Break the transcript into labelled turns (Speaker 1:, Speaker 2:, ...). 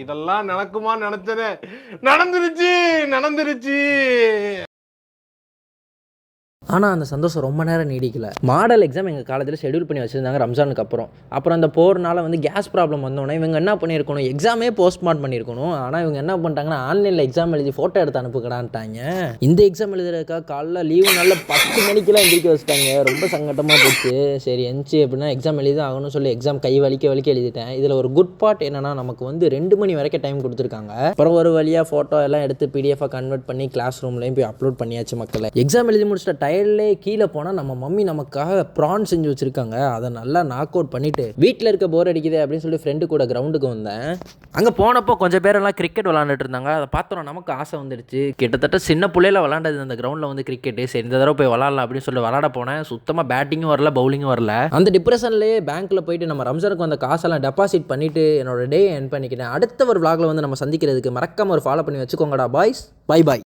Speaker 1: இதெல்லாம் நடக்குமா நினைச்சனே, நடந்துருச்சு நடந்துருச்சு.
Speaker 2: ஆனால் அந்த சந்தோஷம் ரொம்ப நேரம் நீடிக்கல. மாடல் எக்ஸாம் எங்கள் காலேஜில் ஷெடியூல் பண்ணி வச்சுருந்தாங்க ரம்ஜானுக்கு அப்புறம் அந்த போகிறனால வந்து கேஸ் ப்ராப்ளம் வந்தோடனே இவங்க என்ன பண்ணியிருக்கணும், எக்ஸாமே போஸ்ட்மார்ட் பண்ணியிருக்கணும். ஆனால் இவங்க என்ன பண்ணிட்டாங்கன்னா ஆன்லைனில் எக்ஸாம் எழுதி ஃபோட்டோ எடுத்து அனுப்புக்கடான்ட்டாங்க. இந்த எக்ஸாம் எழுதுறதுக்காக காலைல லீவு நாளில் 10 மணிக்கெலாம் எந்திரிக்க வச்சுட்டாங்க. ரொம்ப சங்கட்டமாக போச்சு. சரி எந்திச்சு அப்படின்னா எக்ஸாம் எழுதி தான் ஆகணும்னு சொல்லி எக்ஸாம் கை வலிக்க எழுதிட்டேன். இதில் ஒரு குட் பார்ட் என்னென்னா நமக்கு வந்து 2 மணி வரைக்கும் டைம் கொடுத்துருக்காங்க. அப்புறம் ஒரு வழியாக ஃபோட்டோ எல்லாம் எடுத்து பிடிஎஃபாக கன்வெர்ட் பண்ணி கிளாஸ் ரூம்லேயும் போய் அப்லோட் பண்ணியாச்சு மக்களை. எக்ஸாம் எழுதி முடிச்சிட்ட டயர்லே கீழே போனால் நம்ம மம்மி நமக்காக ப்ரான் செஞ்சு வச்சுருக்காங்க. அதை நல்லா நாக் அவுட் பண்ணிவிட்டு வீட்டில் இருக்க போர் அடிக்குது அப்படின்னு சொல்லி ஃப்ரெண்டு கூட கிரவுண்டுக்கு வந்தேன். அங்கே போனப்போ கொஞ்சம் பேரெல்லாம் கிரிக்கெட் விளாண்டுட்டு இருந்தாங்க. அதை பார்த்தோம் நமக்கு ஆசை வந்துடுச்சு. கிட்டத்தட்ட சின்ன பிள்ளையில விளாண்டது அந்த கிரவுண்டில் வந்து கிரிக்கெட்டு. சரி இந்த தடவை போய் விளாட்லாம் அப்படின்னு சொல்லி விளாட போனேன். சுத்தமாக பேட்டிங்கும் வரல, பவுலிங்கும் வரல. அந்த டிப்ரெஷன்லேயே பேங்க்கில் போயிட்டு நம்ம ரம்ஜானுக்கு வந்த காசெல்லாம் டெபாசிட் பண்ணிவிட்டு என்னோட டே என் பண்ணிக்கிட்டேன். அடுத்த ஒரு விளாகில் வந்து நம்ம சந்திக்கிறதுக்கு மறக்காம ஒரு ஃபாலோ பண்ணி வச்சுக்கோங்கடா பாய்ஸ். Bye bye.